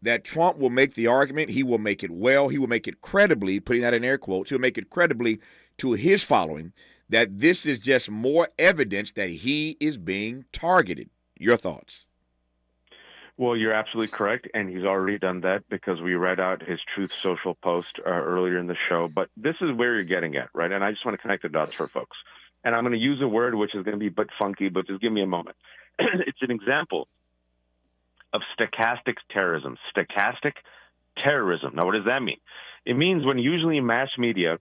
C: that Trump will make the argument. He will make it well. He will make it credibly, putting that in air quotes, he'll make it credibly to his following that this is just more evidence that he is being targeted. Your thoughts?
D: Well, you're absolutely correct, and he's already done that because we read out his Truth Social post earlier in the show. But this is where you're getting at, right? And I just want to connect the dots for folks. And I'm going to use a word which is going to be a bit funky, but just give me a moment. It's an example of stochastic terrorism. Stochastic terrorism. Now, what does that mean? It means when usually mass media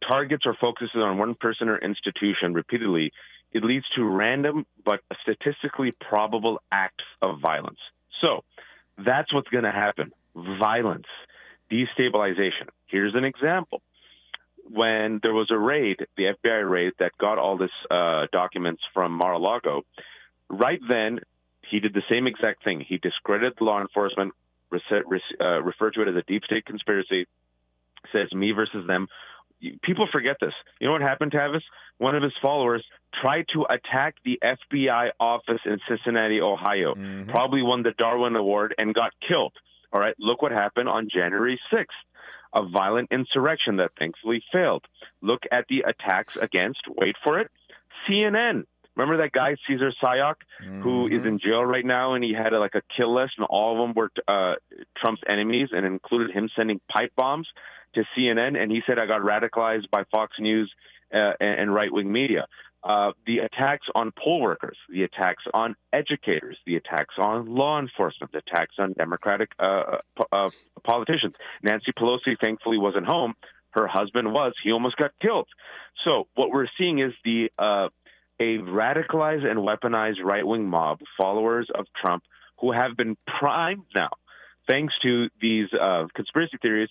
D: targets or focuses on one person or institution repeatedly, it leads to random but statistically probable acts of violence. So that's what's going to happen. Violence, destabilization. Here's an example. When there was a raid, the FBI raid that got all this documents from Mar-a-Lago, right then he did the same exact thing. He discredited law enforcement, referred to it as a deep state conspiracy, says me versus them. People forget this. You know what happened, Tavis? One of his followers tried to attack the FBI office in Cincinnati, Ohio, probably won the Darwin Award and got killed. All right, look what happened on January 6th, a violent insurrection that thankfully failed. Look at the attacks against, wait for it, CNN. Remember that guy, Cesar Sayoc, who is in jail right now, and he had a kill list, and all of them were Trump's enemies, and included him sending pipe bombs to CNN, and he said, I got radicalized by Fox News and right-wing media. The attacks on poll workers, the attacks on educators, the attacks on law enforcement, the attacks on Democratic politicians. Nancy Pelosi thankfully wasn't home. Her husband was. He almost got killed. So what we're seeing is a radicalized and weaponized right-wing mob, followers of Trump, who have been primed now, thanks to these conspiracy theories,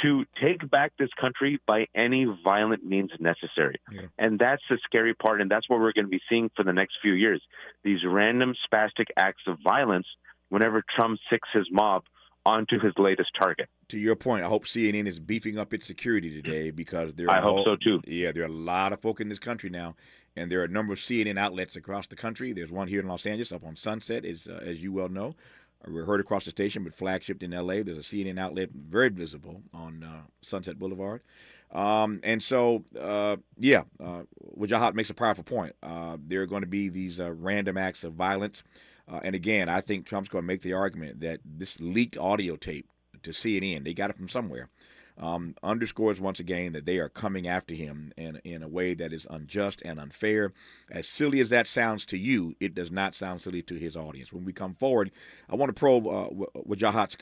D: to take back this country by any violent means necessary. Yeah. And that's the scary part, and that's what we're going to be seeing for the next few years. These random spastic acts of violence whenever Trump sicks his mob onto his latest target.
C: To your point, I hope CNN is beefing up its security today because
D: I hope so too.
C: Yeah, there are a lot of folk in this country now, and there are a number of CNN outlets across the country. There's one here in Los Angeles up on Sunset, as you well know. We're heard across the station, but flagshipped in L.A. There's a CNN outlet very visible on Sunset Boulevard. And so, Wajahat makes a powerful point. There are going to be these random acts of violence. And again, I think Trump's going to make the argument that this leaked audio tape to CNN, they got it from somewhere, underscores once again that they are coming after him in a way that is unjust and unfair. As silly as that sounds to you, it does not sound silly to his audience. When we come forward, I want to probe Wajahat's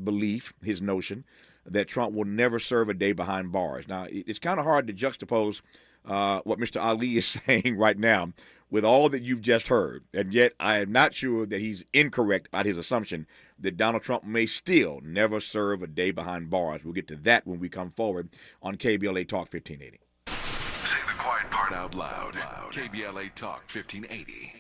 C: belief, his notion, that Trump will never serve a day behind bars. Now, it's kind of hard to juxtapose what Mr. Ali is saying right now with all that you've just heard, and yet I am not sure that he's incorrect about his assumption that Donald Trump may still never serve a day behind bars. We'll get to that when we come forward on KBLA Talk 1580.
B: Say the quiet part out loud. KBLA Talk 1580.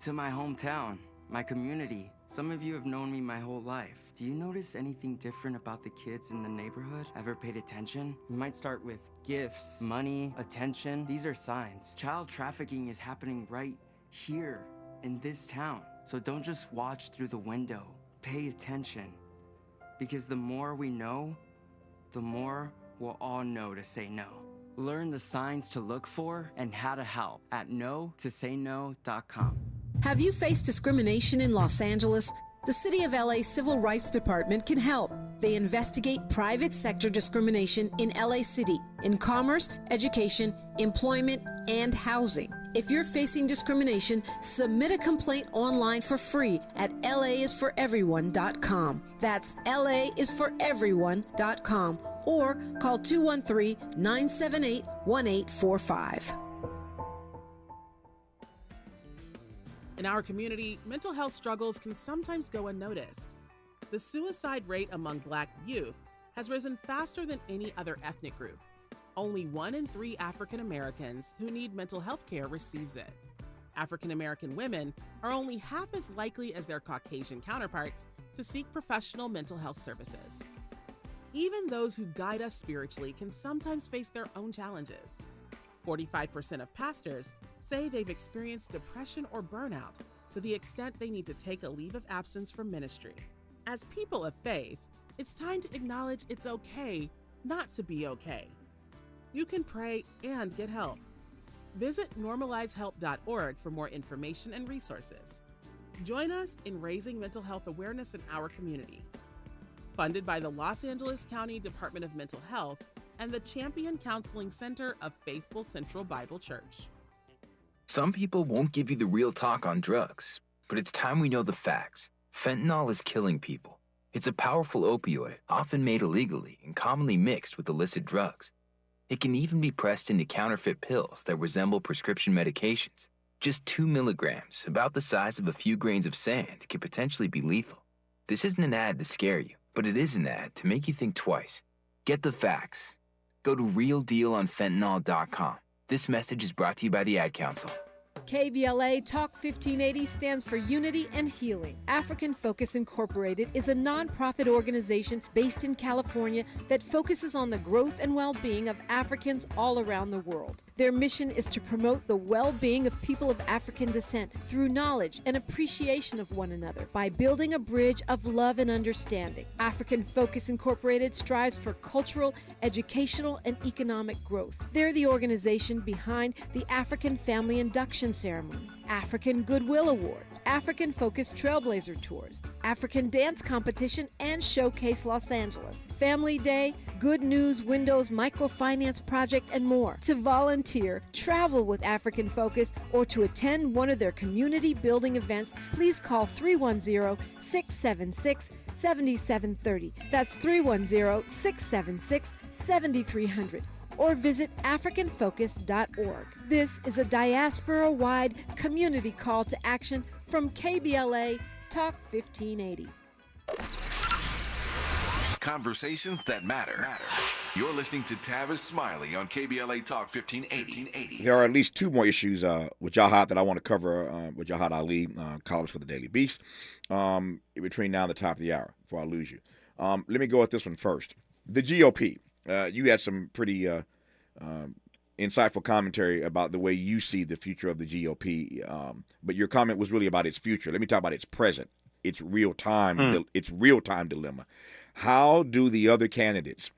F: To my hometown, my community. Some of you have known me my whole life. Do you notice anything different about the kids in the neighborhood? Ever paid attention? We might start with gifts, money, attention. These are signs. Child trafficking is happening right here in this town. So don't just watch through the window. Pay attention. Because the more we know, the more we'll all know to say no. Learn the signs to look for and how to help at no-to-say-no.com.
I: Have you faced discrimination in Los Angeles? The City of LA Civil Rights Department can help. They investigate private sector discrimination in LA City in commerce, education, employment, and housing. If you're facing discrimination, submit a complaint online for free at laisforeveryone.com. That's laisforeveryone.com or call 213-978-1845.
K: In our community, mental health struggles can sometimes go unnoticed. The suicide rate among Black youth has risen faster than any other ethnic group. Only 1 in 3 African Americans who need mental health care receives it. African American women are only half as likely as their Caucasian counterparts to seek professional mental health services. Even those who guide us spiritually can sometimes face their own challenges. 45% of pastors say they've experienced depression or burnout to the extent they need to take a leave of absence from ministry. As people of faith, it's time to acknowledge it's okay not to be okay. You can pray and get help. Visit normalizehelp.org for more information and resources. Join us in raising mental health awareness in our community. Funded by the Los Angeles County Department of Mental Health and the Champion Counseling Center of Faithful Central Bible Church.
L: Some people won't give you the real talk on drugs, but it's time we know the facts. Fentanyl is killing people. It's a powerful opioid, often made illegally and commonly mixed with illicit drugs. It can even be pressed into counterfeit pills that resemble prescription medications. Just 2 milligrams, about the size of a few grains of sand, can potentially be lethal. This isn't an ad to scare you, but it is an ad to make you think twice. Get the facts. Go to realdealonfentanyl.com. This message is brought to you by the Ad Council.
Y: KBLA Talk 1580 stands for Unity and Healing. African Focus Incorporated is a nonprofit organization based in California that focuses on the growth and well-being of Africans all around the world. Their mission is to promote the well-being of people of African descent through knowledge and appreciation of one another by building a bridge of love and understanding. African Focus Incorporated strives for cultural, educational, and economic growth. They're the organization behind the African Family Induction Ceremony, African Goodwill Awards, African Focus Trailblazer Tours, African Dance Competition, and Showcase Los Angeles, Family Day, Good News Windows Microfinance Project, and more. To volunteer, travel with African Focus, or to attend one of their community building events, please call 310-676-7730. That's 310-676-7300. Or visit AfricanFocus.org. This is a diaspora-wide community call to action from KBLA Talk 1580.
B: Conversations that matter. You're listening to Tavis Smiley on KBLA Talk 1580.
C: There are at least 2 more issues with Wajahat that I want to cover with Wajahat Ali, columnist for the Daily Beast, between now and the top of the hour, before I lose you. Let me go with this one first. The GOP. You had some pretty insightful commentary about the way you see the future of the GOP, but your comment was really about its future. Let me talk about its present, its real-time dilemma. How do the other candidates,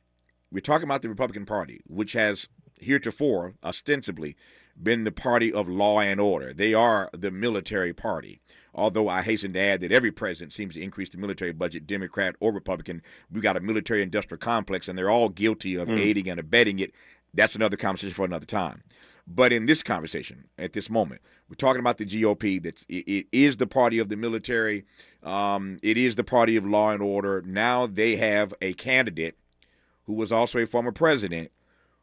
C: we're talking about the Republican Party, which has heretofore, ostensibly, been the party of law and order. They are the military party. Although I hasten to add that every president seems to increase the military budget, Democrat or Republican. We've got a military-industrial complex, and they're all guilty of aiding and abetting it. That's another conversation for another time. But in this conversation, at this moment, we're talking about the GOP. That it is the party of the military. It is the party of law and order. Now they have a candidate who was also a former president,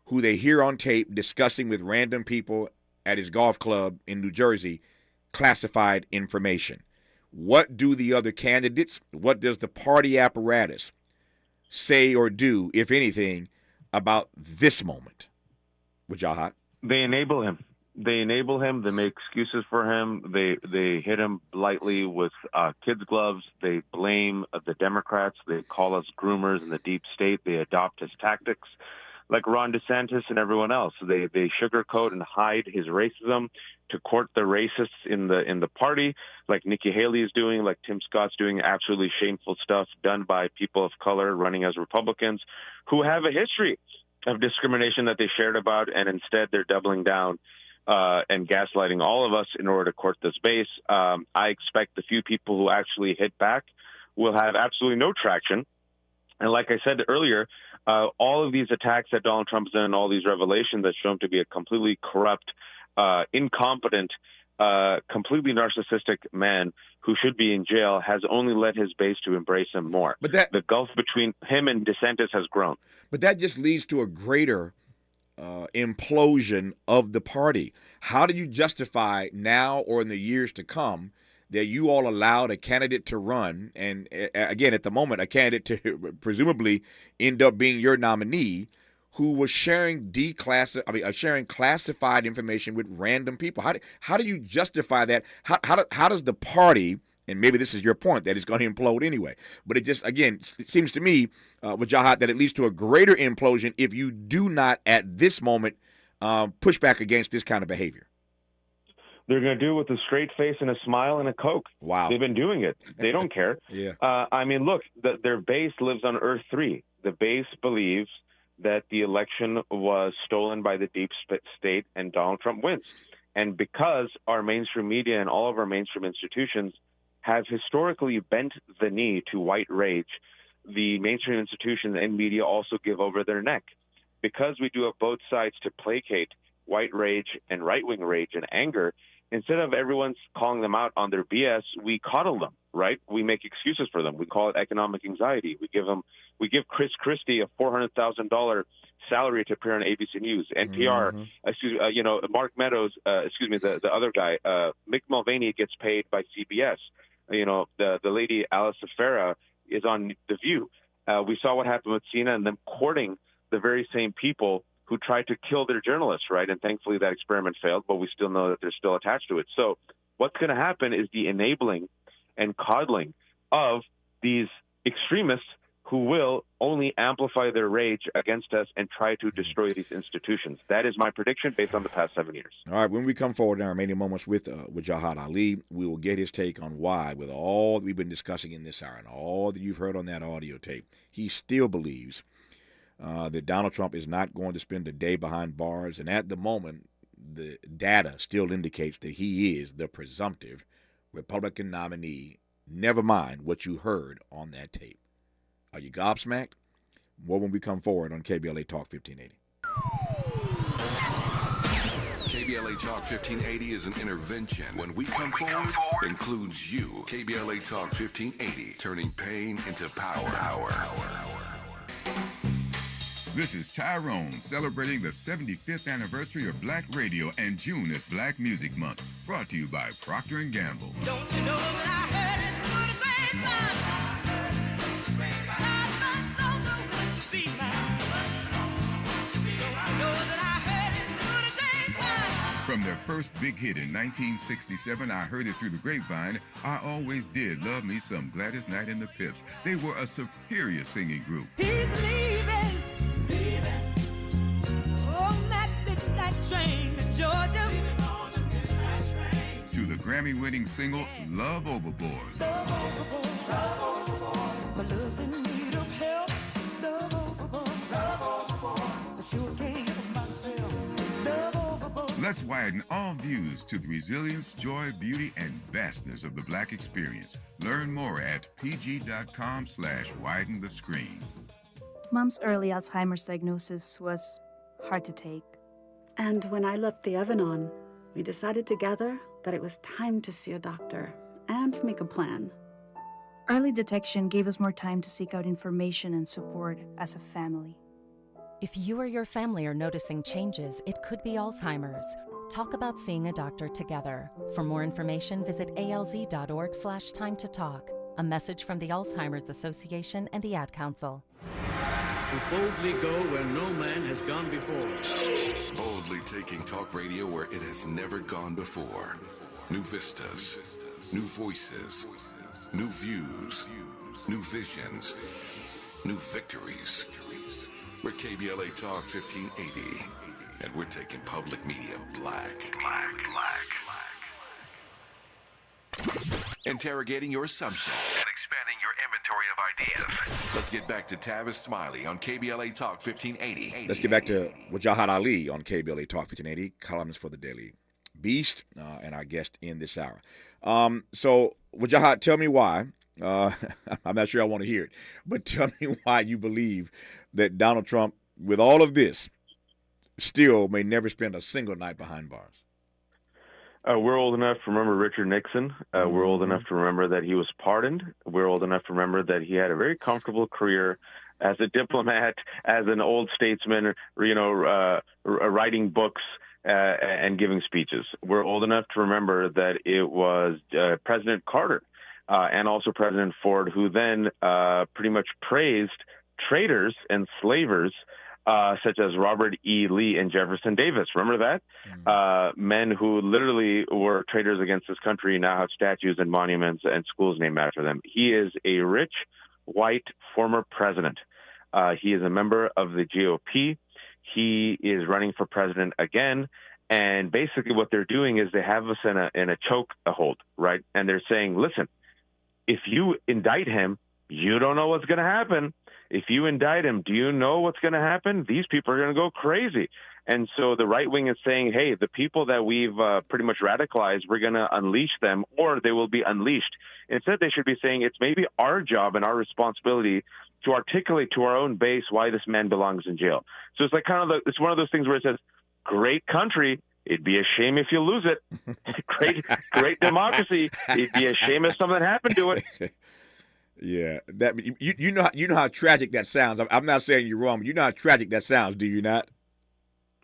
C: who they hear on tape discussing with random people at his golf club in New Jersey classified information. What do the other candidates, what does the party apparatus say or do, if anything, about this moment? Wajahat?
D: They enable him. They enable him. They make excuses for him. They hit him lightly with kids' gloves. They blame the Democrats. They call us groomers in the deep state. They adopt his tactics, like Ron DeSantis and everyone else. They sugarcoat and hide his racism to court the racists in the party, like Nikki Haley is doing, like Tim Scott's doing, absolutely shameful stuff done by people of color running as Republicans who have a history of discrimination that they shared about, and instead they're doubling down and gaslighting all of us in order to court this base. I expect the few people who actually hit back will have absolutely no traction. And like I said earlier, all of these attacks that Donald Trump's done, all these revelations that show him to be a completely corrupt, incompetent, completely narcissistic man who should be in jail has only led his base to embrace him more. But the gulf between him and DeSantis has grown.
C: But that just leads to a greater implosion of the party. How do you justify now or in the years to come that you all allowed a candidate to run, and again, at the moment, a candidate to presumably end up being your nominee, who was sharing classified information with random people? How do you justify that? How does the party, and maybe this is your point, that it's going to implode anyway, but it just, again, it seems to me, Wajahat, that it leads to a greater implosion if you do not, at this moment, push back against this kind of behavior?
D: They're going to do it with a straight face and a smile and a Coke.
C: Wow.
D: They've been doing it. They don't care.
C: Yeah.
D: I mean, look, their base lives on Earth 3. The base believes that the election was stolen by the deep state and Donald Trump wins. And because our mainstream media and all of our mainstream institutions have historically bent the knee to white rage, the mainstream institutions and media also give over their neck. Because we do have both sides to placate white rage and right-wing rage and anger, instead of everyone calling them out on their BS, we coddle them, right? We make excuses for them. We call it economic anxiety. We give Chris Christie a $400,000 salary to appear on ABC News, NPR. Mark Meadows. The other guy, Mick Mulvaney, gets paid by CBS. The lady Alice Farah is on The View. We saw what happened with Cena and them courting the very same people who tried to kill their journalists, right? And thankfully that experiment failed, but we still know that they're still attached to it. So what's going to happen is the enabling and coddling of these extremists who will only amplify their rage against us and try to destroy these institutions. That is my prediction based on the past 7 years.
C: All right, when we come forward in our remaining moments with Wajahat Ali, we will get his take on why, with all that we've been discussing in this hour and all that you've heard on that audio tape, he still believes that Donald Trump is not going to spend a day behind bars. And at the moment, the data still indicates that he is the presumptive Republican nominee, never mind what you heard on that tape. Are you gobsmacked? More when we come forward on KBLA Talk 1580.
B: KBLA Talk 1580 is an intervention. When we come forward, includes you. KBLA Talk 1580, turning pain into power.
G: This is Tyrone celebrating the 75th anniversary of Black Radio, and June is Black Music Month. Brought to you by Procter & Gamble.
Q: Don't you know that I heard it through the grapevine? God much longer would you be mine? Don't you know that I heard it through the grapevine?
G: From their first big hit in 1967, I Heard It Through the Grapevine, I always did love me some Gladys Knight and the Pips. They were a superior singing group.
Q: He's leaving on that midnight train to Georgia.
G: To the Grammy-winning single, Love Overboard.
Q: Love overboard, love overboard. My love's in need of help. Love overboard, love overboard. I sure can't help myself. Love overboard.
G: Let's widen all views to the resilience, joy, beauty, and vastness of the Black experience. Learn more at pg.com/widen the screen.
W: Mom's early Alzheimer's diagnosis was hard to take.
X: And when I left the Evan, we decided together that it was time to see a doctor and make a plan.
W: Early detection gave us more time to seek out information and support as a family.
E: If you or your family are noticing changes, it could be Alzheimer's. Talk about seeing a doctor together. For more information, visit alz.org/time to talk. A message from the Alzheimer's Association and the Ad Council.
M: To boldly go where no man has gone before.
B: Boldly taking talk radio where it has never gone before. New vistas, new voices, new views, new visions, new victories. We're KBLA Talk 1580, and we're taking public media black. Interrogating your assumptions and expanding your inventory of ideas. Let's get back to Tavis Smiley on KBLA Talk 1580.
C: Let's get back to Wajahat Ali on KBLA Talk 1580, columnist for the Daily Beast, and our guest in this hour. So, Wajahat, tell me why. I'm not sure I want to hear it, but tell me why you believe that Donald Trump, with all of this, still may never spend a single night behind bars.
D: We're old enough to remember Richard Nixon. We're old enough to remember that he was pardoned. We're old enough to remember that he had a very comfortable career as a diplomat, as an old statesman, writing books and giving speeches. We're old enough to remember that it was President Carter and also President Ford who then pretty much praised traitors and slavers such as Robert E. Lee and Jefferson Davis. Remember that? Men who literally were traitors against this country now have statues and monuments and schools named after them. He is a rich, white former president. He is a member of the GOP. He is running for president again. And basically what they're doing is they have us in a choke hold, right? And they're saying, listen, if you indict him, you don't know what's going to happen. If you indict him, do you know what's going to happen? These people are going to go crazy. And so the right wing is saying, hey, the people that we've pretty much radicalized, we're going to unleash them or they will be unleashed. Instead, they should be saying it's maybe our job and our responsibility to articulate to our own base why this man belongs in jail. So it's like it's one of those things where it says, great country, it'd be a shame if you lose it. Great democracy, it'd be a shame if something happened to it.
C: Yeah, that you know how tragic that sounds. I'm not saying you're wrong, but you know how tragic that sounds, do you not?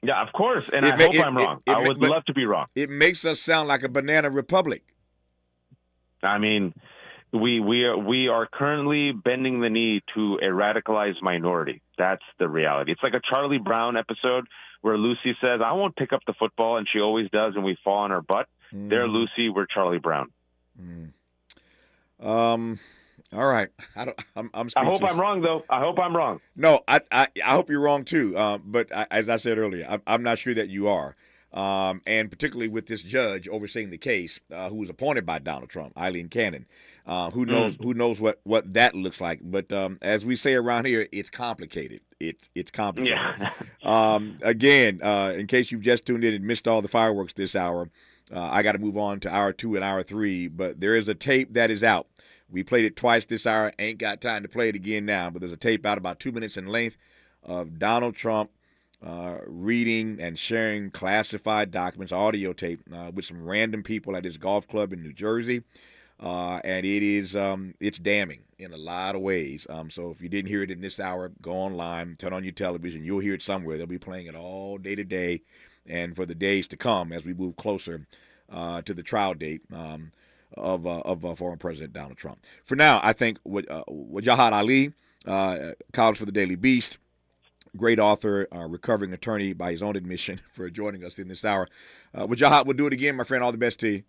D: Yeah, of course, and I hope I'm wrong. I would love to be wrong.
C: It makes us sound like a banana republic.
D: I mean, we are currently bending the knee to a radicalized minority. That's the reality. It's like a Charlie Brown episode where Lucy says, "I won't pick up the football," and she always does, and we fall on her butt. They're Lucy, we're Charlie Brown.
C: All right. I'm
D: I hope I'm wrong, though. I hope I'm wrong.
C: No, I hope you're wrong, too. But as I said earlier, I'm not sure that you are. And particularly with this judge overseeing the case who was appointed by Donald Trump, Eileen Cannon. Who knows what that looks like. But as we say around here, it's complicated. It's complicated. Yeah. Again, in case you've just tuned in and missed all the fireworks this hour, I got to move on to hour 2 and hour 3. But there is a tape that is out. We played it twice this hour. Ain't got time to play it again now. But there's a tape out about 2 minutes in length of Donald Trump reading and sharing classified documents, audio tape, with some random people at his golf club in New Jersey. And it is it's damning in a lot of ways. So if you didn't hear it in this hour, go online, turn on your television. You'll hear it somewhere. They'll be playing it all day today and for the days to come as we move closer to the trial date of former President Donald Trump. For now, I think Wajahat Ali, columnist for the Daily Beast, great author, recovering attorney by his own admission, for joining us in this hour. Wajahat, we'll do it again, my friend. All the best to you.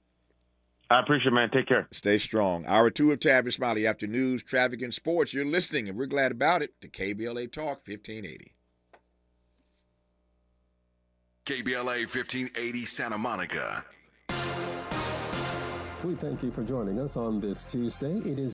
D: I appreciate it, man. Take care.
C: Stay strong. Hour 2 of Tavis Smiley after news, traffic, and sports. You're listening, and we're glad about it, to KBLA Talk 1580.
B: KBLA 1580 Santa Monica.
O: We thank you for joining us on this Tuesday. It is